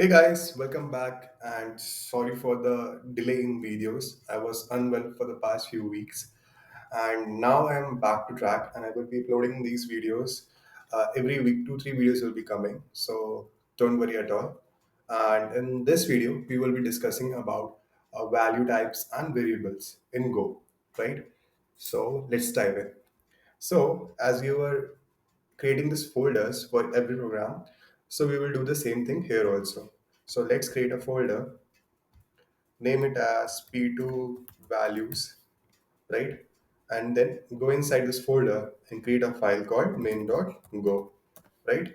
Hey guys, welcome back and sorry for the delay in videos. I was unwell for the past few weeks and now I'm back to track and I will be uploading these videos every week. Two, three videos will be coming. So don't worry at all. And in this video, we will be discussing about value types and variables in Go, right? So let's dive in. So as we were creating these folders for every program, so we will do the same thing here also. So let's create a folder, name it as P2 values, right? And then go inside this folder and create a file called main.go, right?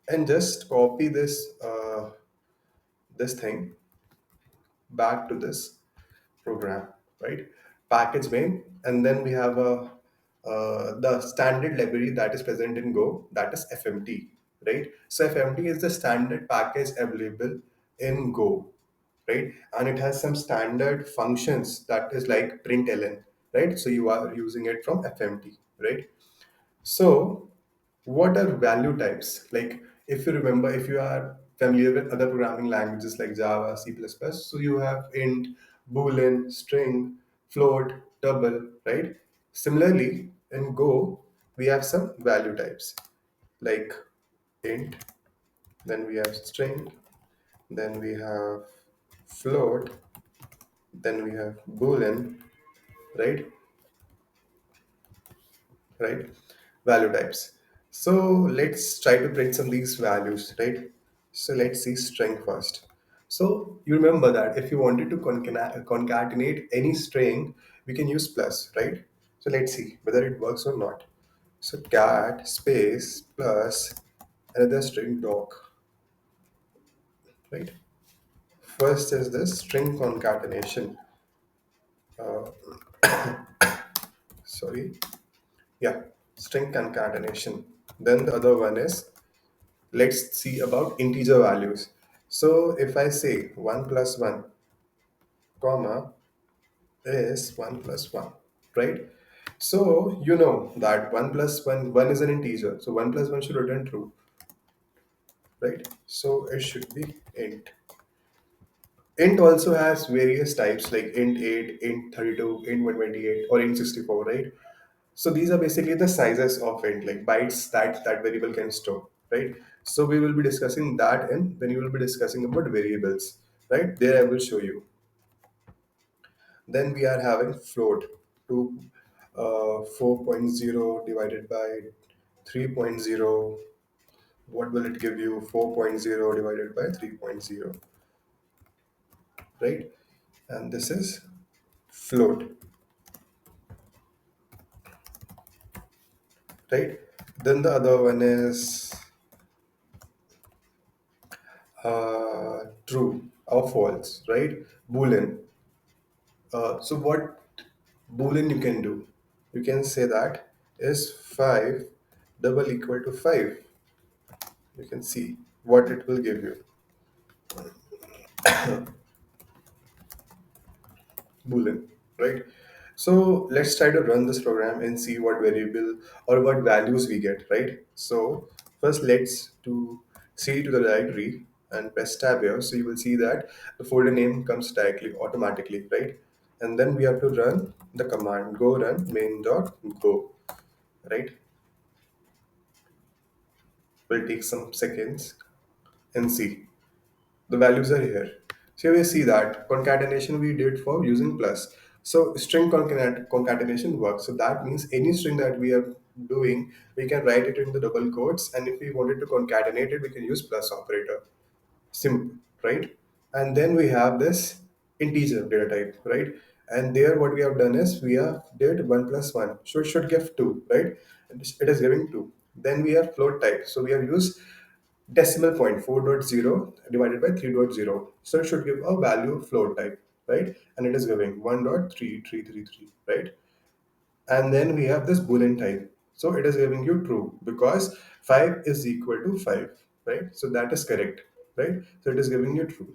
And just copy this thing back to this program, right? Package main, and then we have a the standard library that is present in Go, that is FMT, right? So FMT is the standard package available in Go, right? And it has some standard functions that is like println, right? So you are using it from FMT, right? So, what are value types? Like, if you remember, if you are familiar with other programming languages like Java, C++, so you have int, boolean, string, float, double, right? Similarly, in Go, we have some value types like int, then we have string, then we have float, then we have boolean, right? Right? Value types. So let's try to print some of these values, right? So let's see string first. So you remember that if you wanted to concatenate any string, we can use plus, right? So let's see whether it works or not. So cat space plus another string doc, right? First is this string concatenation. Uh, sorry, yeah, string concatenation. Then the other one is, let's see about integer values. So if I say 1 plus 1 comma is 1 plus 1, right? So you know that 1 plus 1, 1 is an integer. So 1 plus 1 should return true, right? So it should be int. Int also has various types like int 8, int 32, int 128, or int 64, right? So these are basically the sizes of int, like bytes that that variable can store, right? So we will be discussing that and then you will be discussing about variables, right? There I will show you. Then we are having float to 4.0 divided by 3.0. What will it give you? 4.0 divided by 3.0, right? And this is float, right? Then the other one is true or false, right? Boolean. So what Boolean you can do? You can say that is 5 double equal to 5. You can see what it will give you. Boolean, right? So let's try to run this program and see what variable or what values we get, right? So first let's to cd to the directory and press tab here. So you will see that the folder name comes directly automatically, right? And then we have to run the command go run main.go, right? Will take some seconds and see. The values are here. So we see that concatenation we did for using plus. So string concatenation works. So that means any string that we are doing, we can write it in the double quotes. And if we wanted to concatenate it, we can use plus operator. Simple, right? And then we have this integer data type, right? And there what we have done is we have did 1 plus 1. So it should give 2, right? And it is giving 2. Then we have float type. So we have used decimal point 4.0 divided by 3.0. So it should give a value float type, right? And it is giving 1.3333, right? And then we have this boolean type. So it is giving you true because 5 is equal to 5, right? So that is correct, right? So it is giving you true.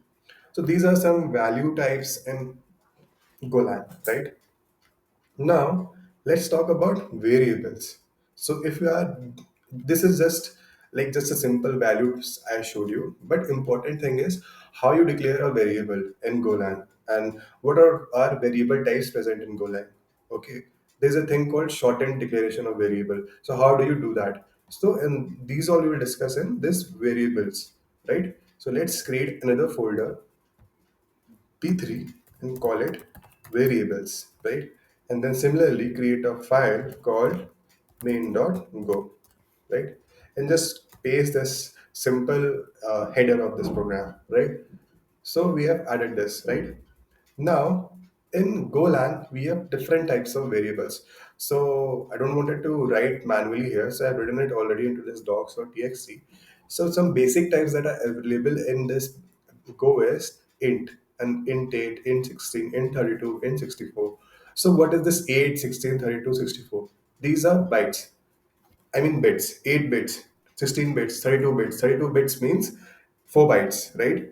So these are some value types in Golang, right? Now let's talk about variables. So if you are, this is just like just a simple value I showed you. But important thing is how you declare a variable in Golang and what are our variable types present in Golang. Okay, there's a thing called shortened declaration of variable. So how do you do that? So in these all we will discuss in this variables, right? So let's create another folder P3 and call it variables, right? And then similarly create a file called main.go, right? And just paste this simple header of this program, right? So we have added this, right? Now, in Golang, we have different types of variables. So I don't wanted to write manually here, so I've written it already into this docs or txt. So some basic types that are available in this Go is int, and int 8, int 16, int 32, int 64. So what is this 8, 16, 32, 64? These are bytes. I mean bits, 8 bits, 16 bits, 32 bits. 32 bits means 4 bytes, right?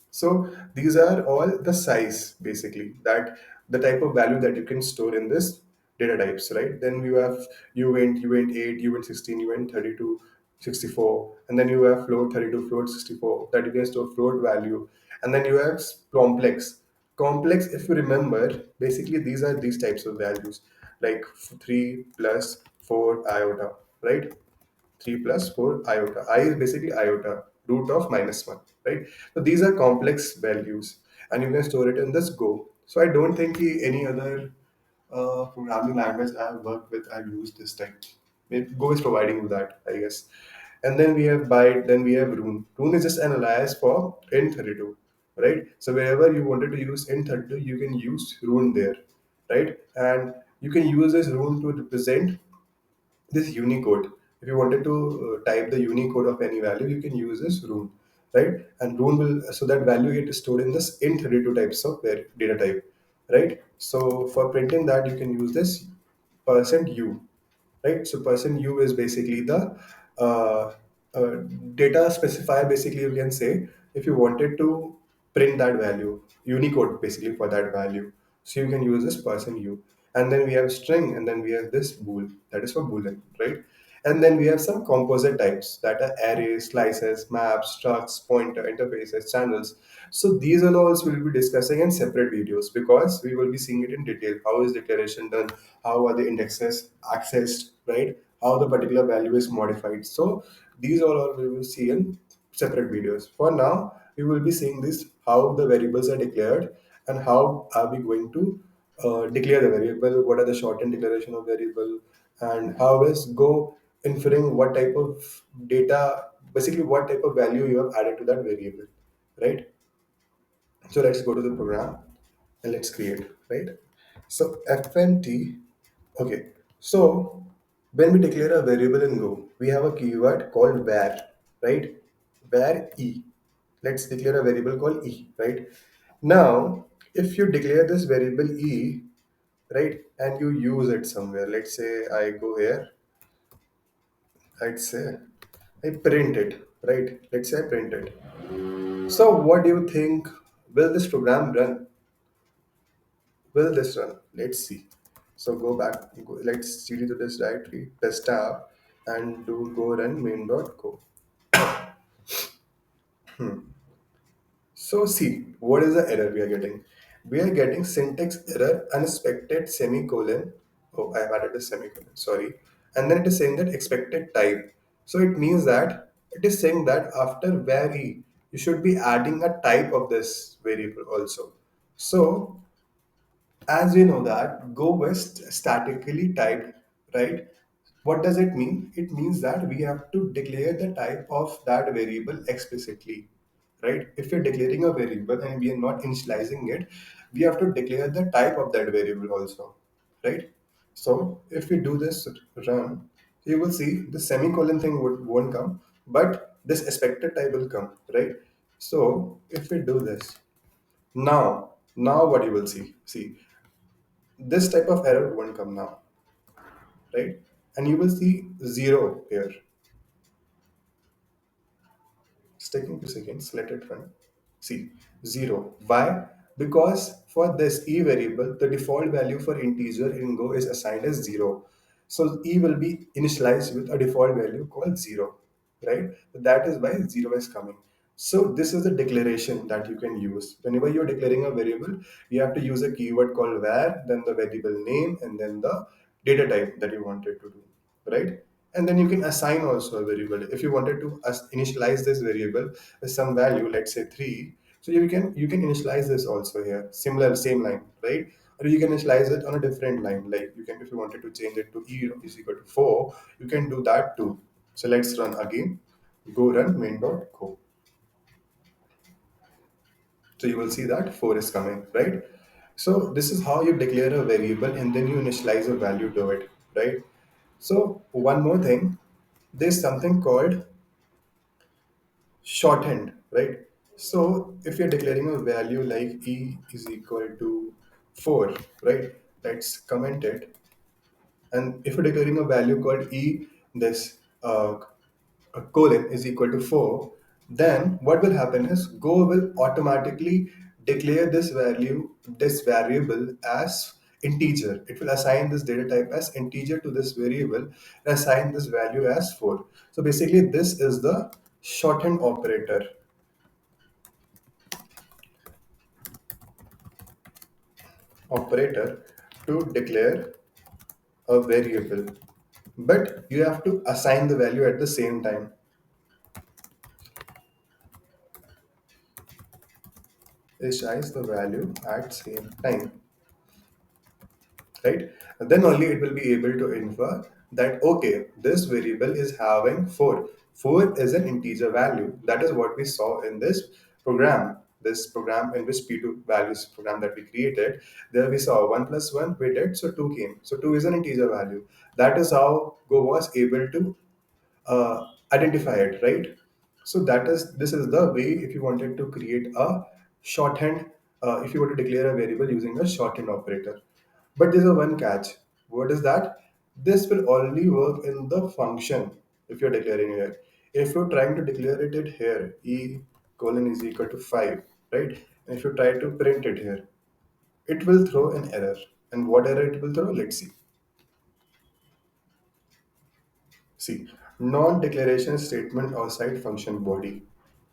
So these are all the size basically that the type of value that you can store in this data types, right? Then you have uint 8, uint 16, uint 32, 64, and then you have float 32, float 64 that you can store float value, and then you have complex. Complex, if you remember, basically these are these types of values like 3 plus 4 iota, right? 3 plus 4 iota. I is basically iota, root of minus 1, right? So these are complex values and you can store it in this Go. So I don't think any other programming language I have worked with, I've used this type. Maybe Go is providing you that, I guess. And then we have byte, then we have rune. Rune is just an alias for int32, right? So wherever you wanted to use int32, you can use rune there, right? And you can use this rune to represent this Unicode. If you wanted to type the Unicode of any value, you can use this rune, right? And rune will, so that value get stored in this int32 types of data type, right? So for printing that, you can use this percent %u, right? So percent %u is basically the uh, uh, data specifier. Basically, you can say if you wanted to print that value, Unicode basically for that value. So you can use this percent %u, and then we have string, and then we have this bool that is for boolean, right? And then we have some composite types that are arrays, slices, maps, structs, pointer, interfaces, channels. So these and all we'll be discussing in separate videos because we will be seeing it in detail. How is declaration done? How are the indexes accessed, right? How the particular value is modified. So these all we will see in separate videos. For now, we will be seeing this how the variables are declared and how are we going to declare the variable, what are the shortened declaration of variable, and how is Go inferring what type of data, basically what type of value you have added to that variable, right? So let's go to the program and let's create, right? So fnt, okay. So when we declare a variable in Go, we have a keyword called var, right? Var e. Let's declare a variable called e, right? Now, if you declare this variable e, right, and you use it somewhere, let's say I go here, I'd say I print it, right? Let's say I print it. So what do you think? Will this program run? Will this run? Let's see. So go back, let's cd to this directory, test tab, and do go run main.go. So see, what is the error we are getting? We are getting syntax error, unexpected semicolon. Oh, I have added a semicolon, sorry. And then it is saying that expected type. So it means that it is saying that after vary, you should be adding a type of this variable also. So as we know that Go is statically typed, right? What does it mean? It means that we have to declare the type of that variable explicitly, right? If we're declaring a variable and we are not initializing it, we have to declare the type of that variable also, right? So if we do this run, you will see the semicolon thing won't come, but this expected type will come, right? So if we do this now what you will see this type of error won't come now, right? And you will see zero here. It's taking 2 seconds. Let it run. See, zero. Why? Because for this e variable, the default value for integer in Go is assigned as zero. So e will be initialized with a default value called zero. right? That is why 0 is coming. So this is the declaration that you can use. Whenever you're declaring a variable, you have to use a keyword called var, then the variable name, and then the data type that you wanted to do, right? And then you can assign also a variable. If you wanted to initialize this variable with some value, let's say 3, so you can initialize this also here, similar same line, right? Or you can initialize it on a different line. Like you can, if you wanted to change it to e is equal to 4, you can do that too. So let's run again. Go run main.go. So you will see that 4 is coming, right? So this is how you declare a variable and then you initialize a value to it, right? So one more thing, there's something called shorthand, right? So if you're declaring a value like e is equal to 4, right? Let's comment it. And if you're declaring a value called e, this a colon is equal to 4, then what will happen is Go will automatically declare this variable as integer. It will assign this data type as integer to this variable and assign this value as 4. So basically, this is the shorthand operator to declare a variable. But you have to assign the value at the same time. Assigns the value at same time, right? And then only it will be able to infer that okay, this variable is having 4. 4 is an integer value. That is what we saw in this program in which p2 values program that we created. There we saw 1 plus 1 we did, so 2 came. So 2 is an integer value. That is how Go was able to identify it, right? So this is the way if you wanted to create a shorthand, if you were to declare a variable using a shorthand operator. But there's a one catch. What is that? This will only work in the function if you're declaring here. If you're trying to declare it here, e colon is equal to 5, right? And if you try to print it here, it will throw an error. And what error it will throw? Let's see. See, non-declaration statement outside function body.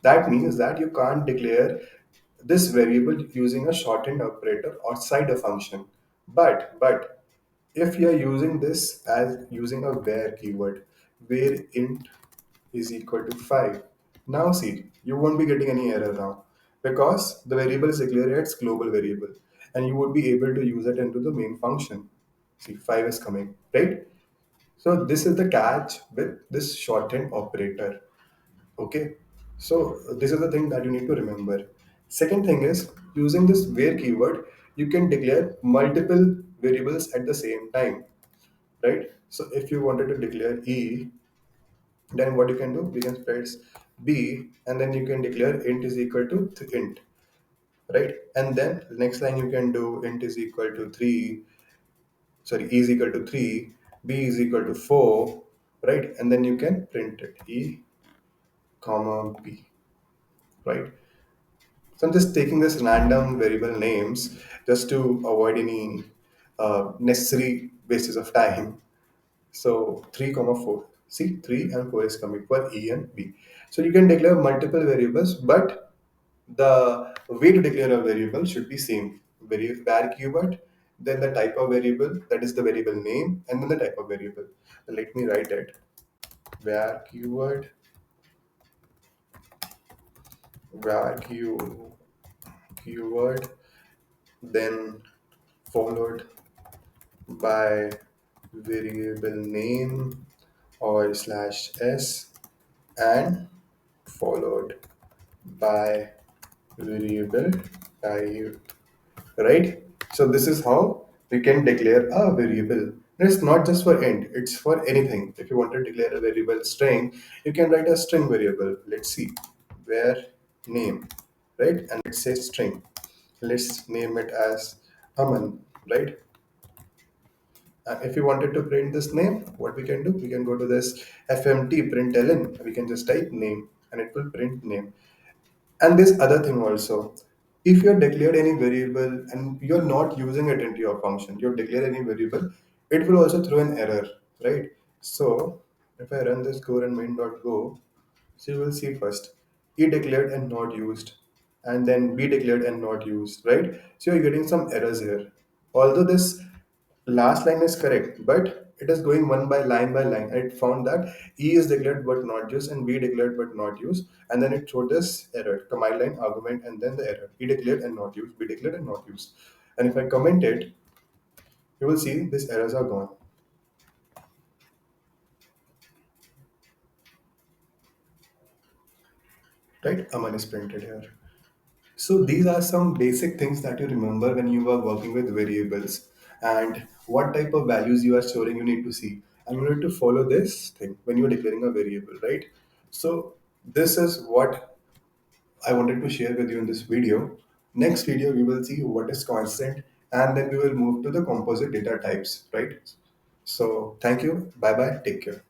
That means that you can't declare this variable using a shortened operator outside a function. But if you are using this as using a where keyword, where int is equal to 5, now see, you won't be getting any error now because the variable is declared as global variable and you would be able to use it into the main function. See, 5 is coming, right? So this is the catch with this shorthand operator. Okay. So this is the thing that you need to remember. Second thing is using this where keyword, you can declare multiple variables at the same time, right? So if you wanted to declare E, then what you can do, we can press B and then you can declare int is equal to int, right? And then next line you can do int is equal to 3, sorry, e is equal to 3, b is equal to 4, right? And then you can print it, e comma b, right? So I'm just taking this random variable names just to avoid any necessary wastage of time. So 3 comma 4, see, 3 and 4 is coming for e and b. So you can declare multiple variables, but the way to declare a variable should be same. Var keyword, then the type of variable, that is the variable name, and then the type of variable. So let me write it. Var keyword, var keyword, then followed by variable name or slash s, and followed by variable type, right? So this is how we can declare a variable. And it's not just for int, it's for anything. If you want to declare a variable string, you can write a string variable. Let's see, where name, right? And let's say string. Let's name it as Aman, right? And if you wanted to print this name, what we can do, we can go to this fmt println. We can just type name and it will print name. And this other thing also, if you're declared any variable and you're not using it into your function, you've declared any variable, it will also throw an error, right? So if I run this go and main.go, So you will see first E declared and not used, and then B declared and not used, right? So you're getting some errors here. Although this last line is correct, but it is going one by line. And it found that E is declared but not used and B declared but not used, and then it showed this error, command line argument, and then the error E declared and not used, B declared and not used. And if I comment it, you will see these errors are gone, right? Aman is printed here. So these are some basic things that you remember when you are working with variables, and what type of values you are storing you need to see. And you need to follow this thing when you are declaring a variable, right? So this is what I wanted to share with you in this video. Next video we will see what is constant, and then we will move to the composite data types, right? So thank you. Bye bye. Take care.